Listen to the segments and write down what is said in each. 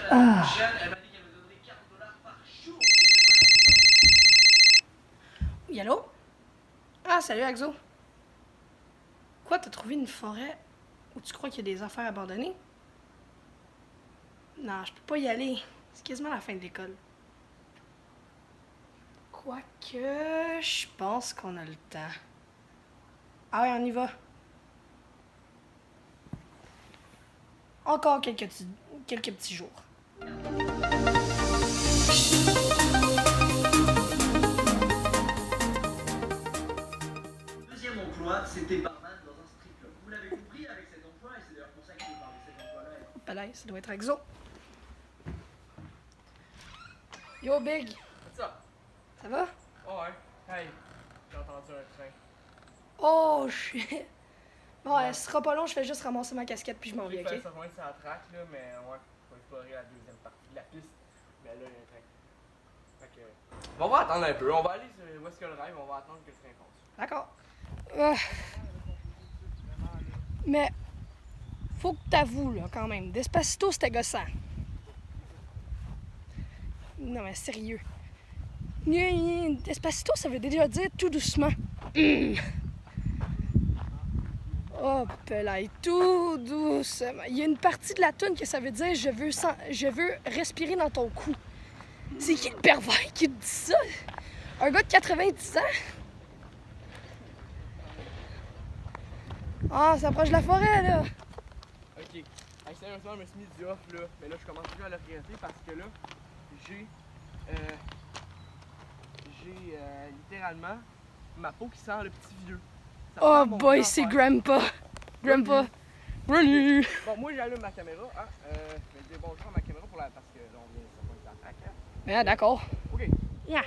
Ah. Yallo? Ah, salut Axo. Quoi, t'as trouvé une forêt où tu crois qu'il y a des affaires abandonnées? Non, je peux pas y aller. C'est quasiment la fin de l'école. Quoique, je pense qu'on a le temps. Ah ouais, on y va. Encore quelques petits jours. Deuxième emploi, c'était barman dans un strip club. Vous l'avez compris avec cet emploi, et c'est d'ailleurs pour ça que je parle de cet emploi-là. Ben là, ça doit être Axo. Yo, Big. What's up? Ça va? Oh ouais. Hey, j'ai entendu un train. Oh, shit. Bon, ce sera pas long, je fais juste ramasser ma casquette puis je m'en vais, J'ai fait ok? ça loin de sa track, là, mais ouais, faut explorer la deuxième partie de la piste. Mais là, il y a un train. Fait que. Bon, on va attendre un peu. On va aller où est-ce que le rêve, on va attendre que le train passe. D'accord. Mais, faut que t'avoues, là, quand même. Despacito, c'était gossant. Non, mais sérieux. Despacito, ça veut déjà dire tout doucement. Oh, Pelay, tout doucement. Il y a une partie de la toune que ça veut dire je veux respirer dans ton cou. C'est qui le pervers qui dit ça? Un gars de 90 ans? Ah, ça approche de la forêt, là. Ok. Hey, sérieusement, je me suis mis du off, là. Mais là, je commence plus à le regretter parce que là, j'ai. Littéralement ma peau qui sent le petit vieux. Ça Oh sent mon boy, temps c'est faire. Grandpa. Grandpa. Relu. Bon, moi j'allume ma caméra, hein. Je vais dire bonjour à ma caméra parce que là on vient de se faire la traque. Ah, d'accord. Ok. Yeah.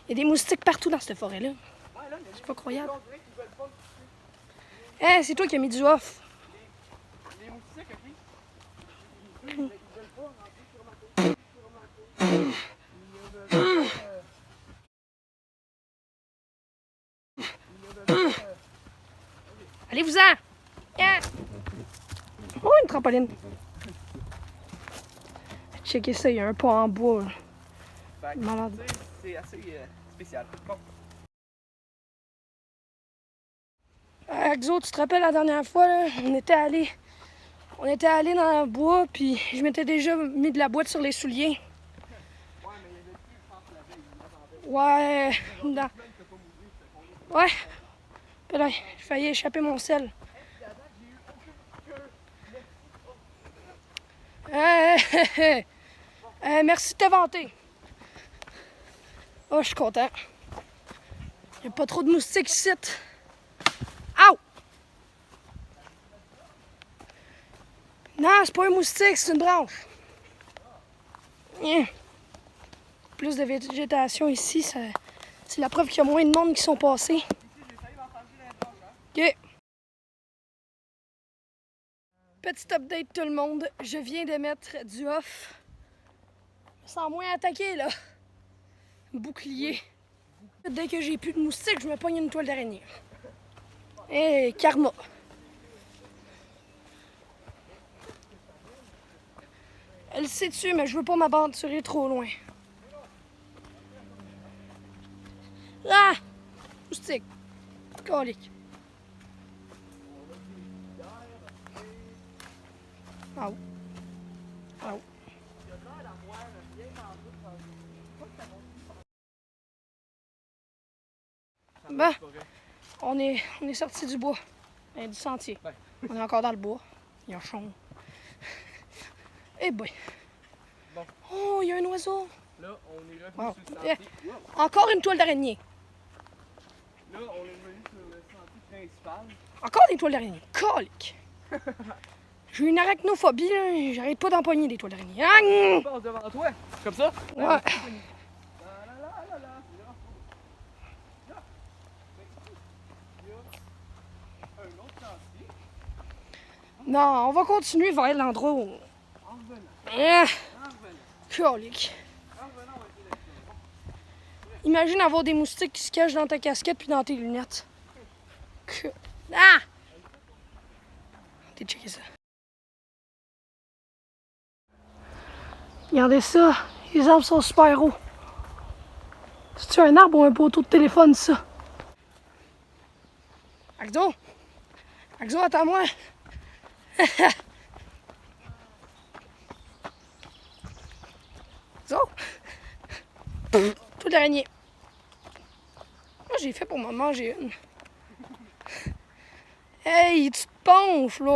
Il y a des moustiques partout dans cette forêt-là. Ouais, là, C'est pas croyable. on dirait qu'ils veulent pas Eh, c'est toi qui as mis du off. les moustiques, ok? Ils veulent pas rentrer sur ma peau. Ils ne veulent pas. Allez-vous-en. Yeah. Oh, une trampoline. Checkez ça, il y a un pot en bois. Là. Fait que, Malade. tu sais, c'est assez spécial. Bon. Axo, tu te rappelles la dernière fois, là, on était allé dans le bois, puis je m'étais déjà mis de la boîte sur les souliers. Ouais, mais il y avait plus, je pense, la veille. Ouais, ouais. Puis là, j'ai failli échapper mon sel. Merci de t'inventer. Oh, je suis content. Il n'y a pas trop de moustiques ici. Aouh! Non, c'est pas un moustique, c'est une branche. Plus de végétation ici, c'est la preuve qu'il y a moins de monde qui sont passés. OK. Petit update tout le monde, je viens de mettre du off. Je me sens moins attaqué là. Bouclier. Dès que j'ai plus de moustiques, je me pogne une toile d'araignée. Et karma. Elle sait dessus, mais je veux pas m'aventurer trop loin. Ah! Moustique. Colique. Ah oh. Ah oh. Ben, on est sorti du bois, du sentier. Ouais. On est encore dans le bois. Il y a un champ. Eh boy. Bon. Oh, il y a un oiseau. Là, on est revenu Wow. sur le sentier. Wow. Encore une toile d'araignée. Là, on est revenu sur le sentier principal. Encore des toiles d'araignée. Colique. J'ai une arachnophobie, là. J'arrête pas d'empoigner des toiles d'araignée. Ah! Tu passes devant toi, comme ça? Ouais. Non, on va continuer vers l'endroit où... Ah! Colique. Imagine avoir des moustiques qui se cachent dans ta casquette puis dans tes lunettes. Ah! T'es checké ça. Regardez ça, les arbres sont super hauts. C'est-tu un arbre ou un poteau de téléphone, ça? Axo! Axo, attends-moi! Axo! Toute l'araignée. Moi, j'ai fait pour m'en manger une. Hey, tu te penches, là!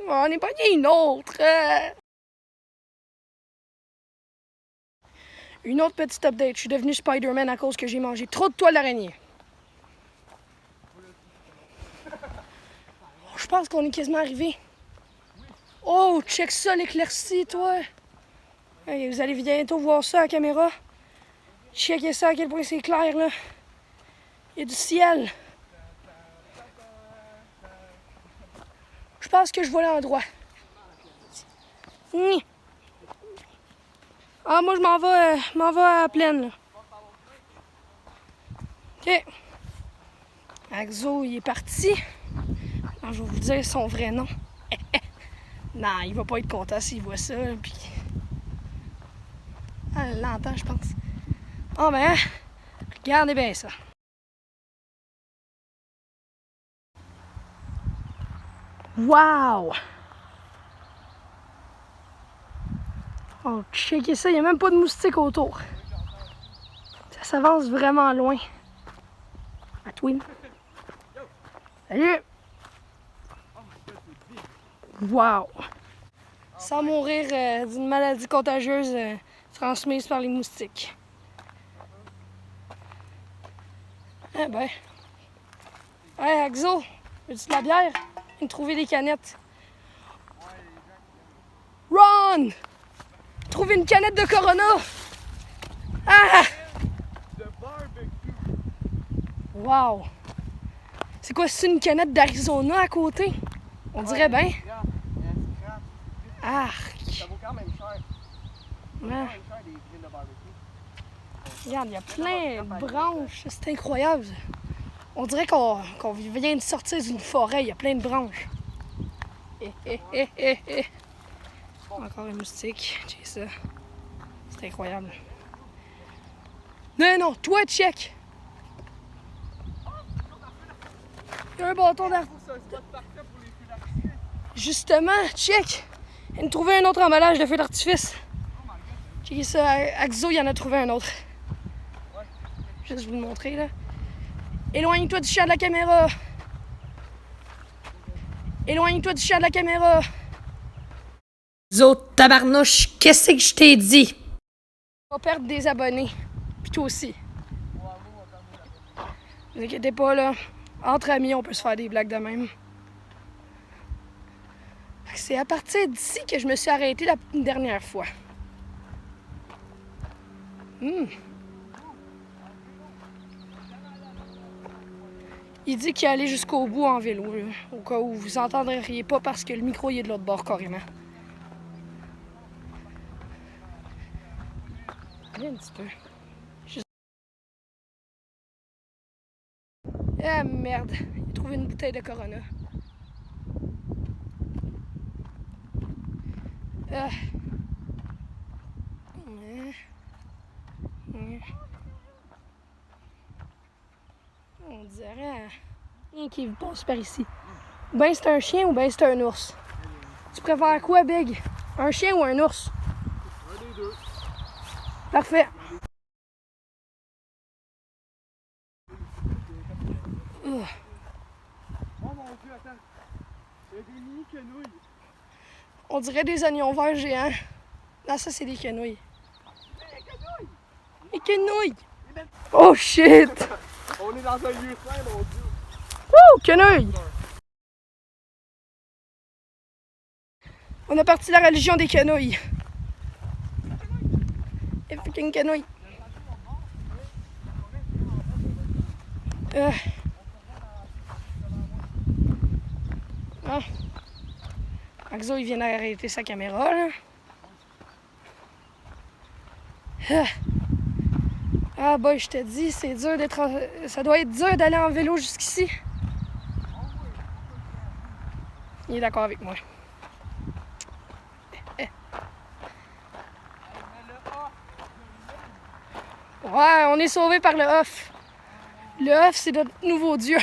On n'est pas une autre! Une autre petite update. Je suis devenu Spider-Man à cause que j'ai mangé trop de toiles d'araignée. Je pense qu'on est quasiment arrivé. Oh, check ça, l'éclaircie, toi! Hey, vous allez bientôt voir ça à la caméra. Checkez ça à quel point c'est clair, là. Il y a du ciel. Je pense que je vois l'endroit. Ah, moi, je m'en vais à la plaine, là. OK. Axo, il est parti. Alors, je vais vous dire son vrai nom. Non, il va pas être content s'il voit ça, puis... Ah, elle l'entend, je pense. Oh, ben, regardez bien ça. Wow! Oh, checkez ça, il n'y a même pas de moustiques autour. Ça s'avance vraiment loin. À Twin. Salut! Wow! Sans mourir d'une maladie contagieuse transmise par les moustiques. Eh ben. Hey, Axo, veux-tu de la bière? Viens de trouver des canettes. Ron! Trouver une canette de Corona! Ah! Wow! C'est quoi, c'est une canette d'Arizona à côté? On dirait bien. Arc! Ça vaut quand même cher. Ouais. Regarde, il y a plein de branches. C'est incroyable. On dirait qu'on vient de sortir d'une forêt. Il y a plein de branches. Encore un moustique. Check ça. C'est incroyable. Non, non, toi, check! Il y a un bâton d'arc. Justement, check! Il vient de trouver un autre emballage de feu d'artifice. Check ça. Axo, il en a trouvé un autre. Juste vous le montrer, là. Éloigne-toi du champ de la caméra. Éloigne-toi du champ de la caméra. Zo, tabarnouche, qu'est-ce que je t'ai dit? On va perdre des abonnés. Puis toi aussi. Ne vous inquiétez pas, là. Entre amis, on peut se faire des blagues de même. C'est à partir d'ici que je me suis arrêtée la dernière fois. Il dit qu'il allait jusqu'au bout en vélo, là, au cas où vous entendriez pas parce que le micro il est de l'autre bord carrément. Allez un petit peu. Ah merde, il a trouvé une bouteille de Corona. Ah. On dirait rien qui passe par ici. Ben c'est un chien ou ben c'est un ours? Tu préfères quoi, Big? Un chien ou un ours? Un des deux. Parfait. Oh mon Dieu, attends. Il y a des mini quenouilles. On dirait des oignons verts géants. Non, ça c'est des quenouilles. Des quenouilles! Oh shit! On est dans un lieu sain, mon Dieu. Wouh! Quenouilles! On a parti de la religion des quenouilles. Et fucking quenouilles. Ah. Axo, il vient d'arrêter sa caméra, là. Ah, boy, je te dis, c'est dur d'être... Ça doit être dur d'aller en vélo jusqu'ici. Il est d'accord avec moi. Ouais, on est sauvés par le Hoff. Le Hoff, c'est notre nouveau dieu.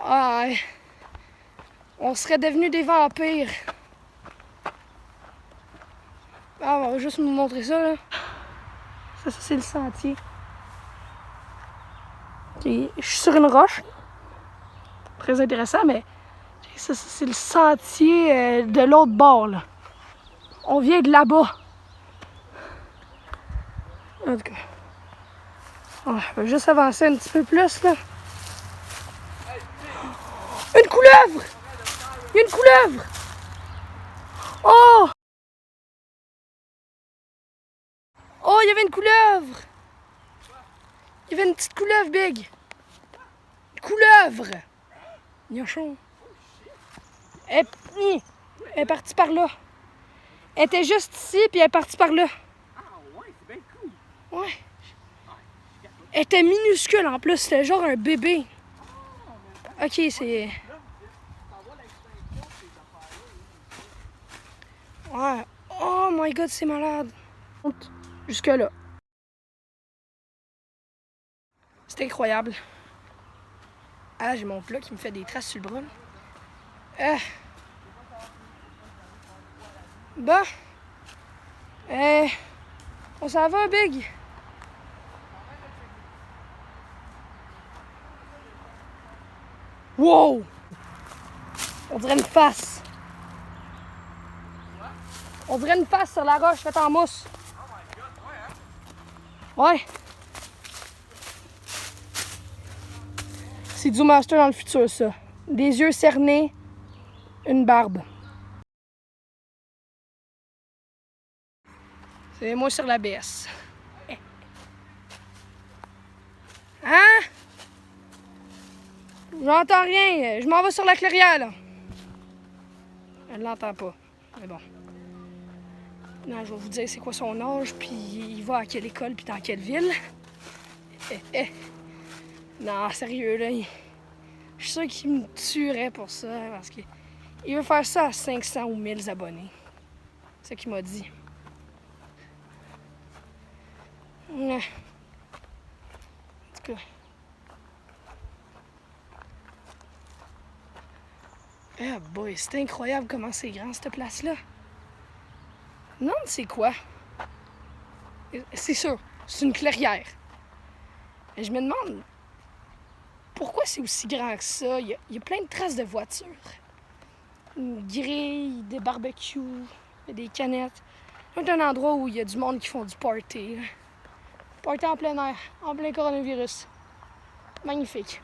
Ah, ouais. On serait devenus des vampires. Ah, on va juste nous montrer ça, là. Ça c'est le sentier. Ok, je suis sur une roche. Très intéressant, mais ça c'est le sentier de l'autre bord, là. On vient de là-bas. En tout cas. On va juste avancer un petit peu plus, là. Une couleuvre! Il y a une couleuvre! Oh! Oh, il y avait une couleuvre! Il y avait une petite couleuvre, Big! Une couleuvre! Gnochon. Elle est partie par là. Elle était juste ici, puis elle est partie par là. Ah ouais, c'est bien cool. Ouais. Elle était minuscule en plus, c'était genre un bébé. Ok, c'est. Ouais. Oh my god, c'est malade. Jusque là. C'est incroyable. Ah, j'ai mon plat qui me fait des traces sur le bras. Bon. On s'en va, Big? Wow! On dirait une face. On dirait une face sur la roche faite en mousse. Ouais. C'est du master dans le futur, ça. Des yeux cernés, une barbe. C'est moi sur la BS. Hein? J'entends rien. Je m'en vais sur la clairière, là. Elle l'entend pas. Mais bon. Non, je vais vous dire c'est quoi son âge, puis il va à quelle école, puis dans quelle ville. Non, sérieux, là. Je suis sûr qu'il me tuerait pour ça, parce qu'il veut faire ça à 500 ou 1000 abonnés. C'est ce qu'il m'a dit. En tout cas. Ah boy, c'est incroyable comment c'est grand, cette place-là. Non, c'est quoi? C'est sûr, c'est une clairière. Mais je me demande pourquoi c'est aussi grand que ça. Il y a plein de traces de voitures. Une grille, des barbecues, des canettes. C'est un endroit où il y a du monde qui font du party. Party en plein air, en plein coronavirus. Magnifique.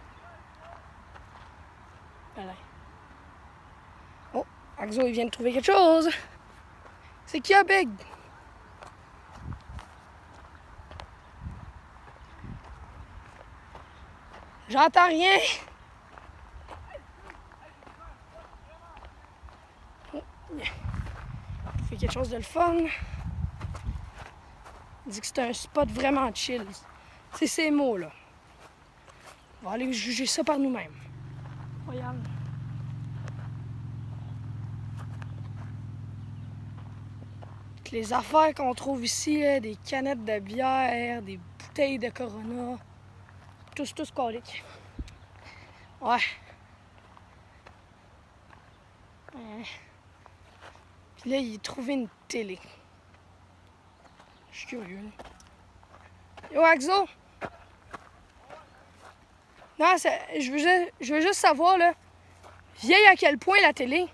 Voilà. Oh, Axo, il vient de trouver quelque chose. C'est qui a Big? J'entends rien. Oh, il fait quelque chose de le fun. Il dit que c'est un spot vraiment chill. C'est ces mots, là. On va aller juger ça par nous-mêmes. Regarde. Toutes les affaires qu'on trouve ici, là, des canettes de bière, des bouteilles de Corona. Tous coliques. Ouais. Puis là, il a trouvé une télé. Je suis curieux. Yo, Axo! Non, je veux juste savoir, là, vieille à quel point la télé?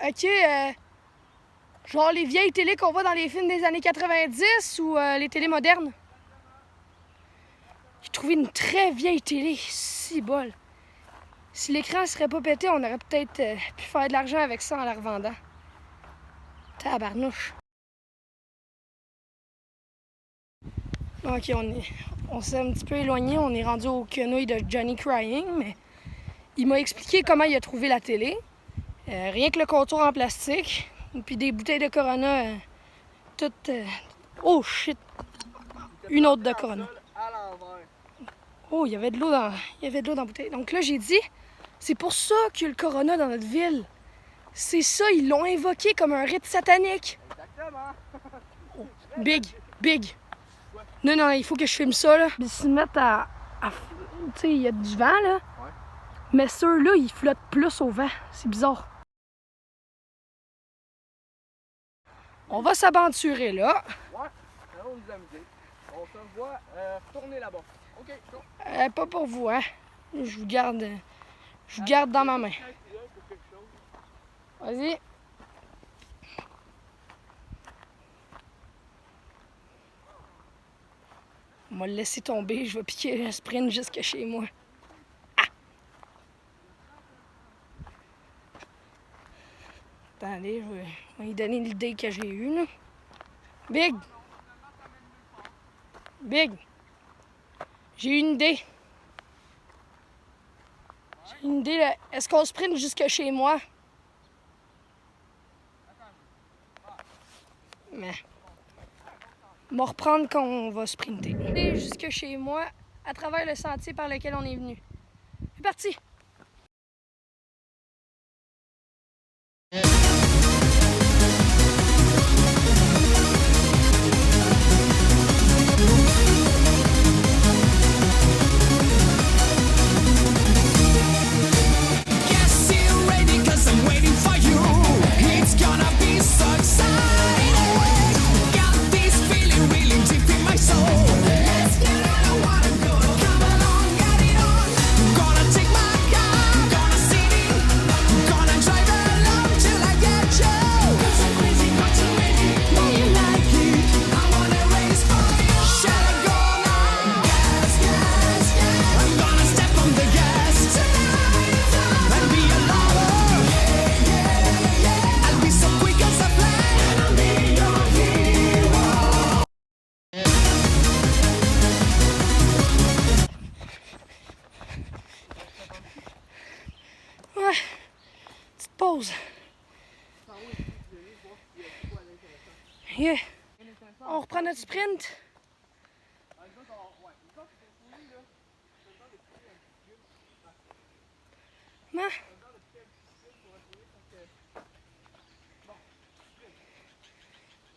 Ok, genre les vieilles télés qu'on voit dans les films des années 90 ou les télés modernes? J'ai trouvé une très vieille télé, si bol. Si l'écran serait pas pété, on aurait peut-être pu faire de l'argent avec ça en la revendant. Tabarnouche. Ok, on s'est un petit peu éloigné, on est rendu au quenouille de Johnny Crying, mais il m'a expliqué comment il a trouvé la télé. Rien que le contour en plastique, puis des bouteilles de Corona, toutes... Oh shit! Une autre de Corona. Oh, il y avait de l'eau dans la bouteille. Donc là, j'ai dit, c'est pour ça qu'il y a le Corona dans notre ville. C'est ça, ils l'ont invoqué comme un rite satanique. Exactement. Oh, big. Non, il faut que je filme ça, là. Ils se mettent à tu sais, il y a du vent, là. Ouais. Mais ceux-là, ils flottent plus au vent. C'est bizarre. On va s'aventurer là. Ouais, ça va nous amuser. On se revoit retourner là-bas. OK, go. Pas pour vous, hein. Je vous garde dans ma main. Vas-y. On va le laisser tomber. Je vais piquer un sprint jusque chez moi. Ah! Attendez, je vais lui donner l'idée que j'ai eue, là. Big! J'ai une idée. Là. Est-ce qu'on sprint jusque chez moi? Mais... on va reprendre quand on va sprinter. Jusque chez moi, à travers le sentier par lequel on est venu. C'est parti! Ouais, petite pause. Yeah. On reprend notre sprint. Non.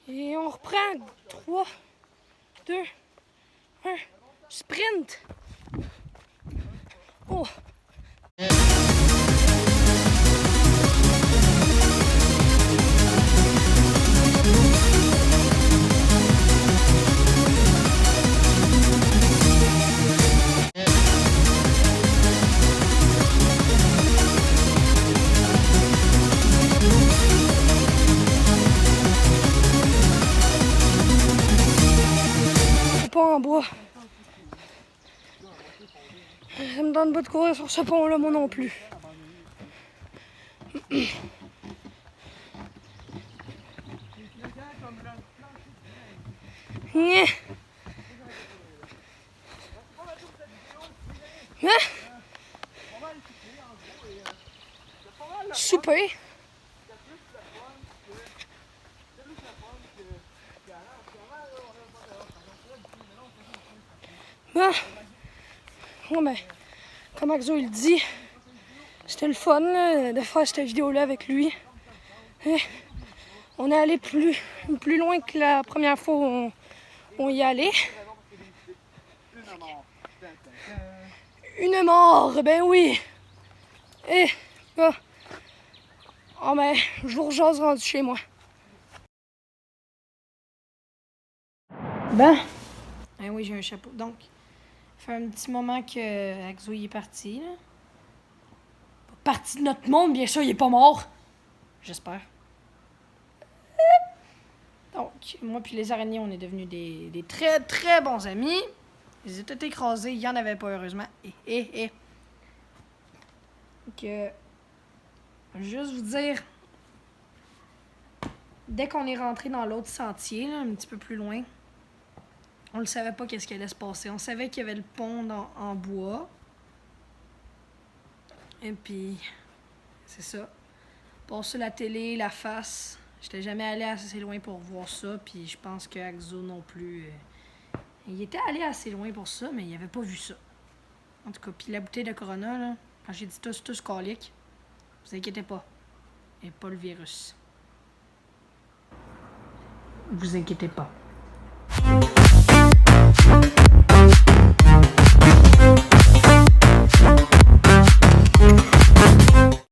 Et on reprend 3, 2, 1, sprint. Oh. Pas en bois. Ça me donne pas de courir sur ce pont-là, moi non plus. Hein? Super. Ah. Ouais, ben, comme Axo il dit, c'était le fun là, de faire cette vidéo-là avec lui. On est allé plus loin que la première fois où on y allait. Une mort, ben oui. Oh ben, je vous rejase rendu chez moi. Ben oui, j'ai un chapeau. Donc, ça fait un petit moment que Axo est parti. Là. Parti de notre monde, bien sûr, il est pas mort. J'espère. Donc, moi puis les araignées, on est devenus des très, très bons amis. Ils étaient écrasés, il n'y en avait pas, heureusement. Donc, juste vous dire, dès qu'on est rentré dans l'autre sentier, là, un petit peu plus loin, on ne savait pas qu'est-ce qui allait se passer. On savait qu'il y avait le pont en bois. Et puis, c'est ça. Passer la télé, la face. J'étais jamais allé assez loin pour voir ça. Puis je pense que Axo non plus. Il était allé assez loin pour ça, mais il avait pas vu ça. En tout cas, puis la bouteille de Corona, là, quand j'ai dit tous coliques, vous inquiétez pas. et pas le virus. Vous inquiétez pas.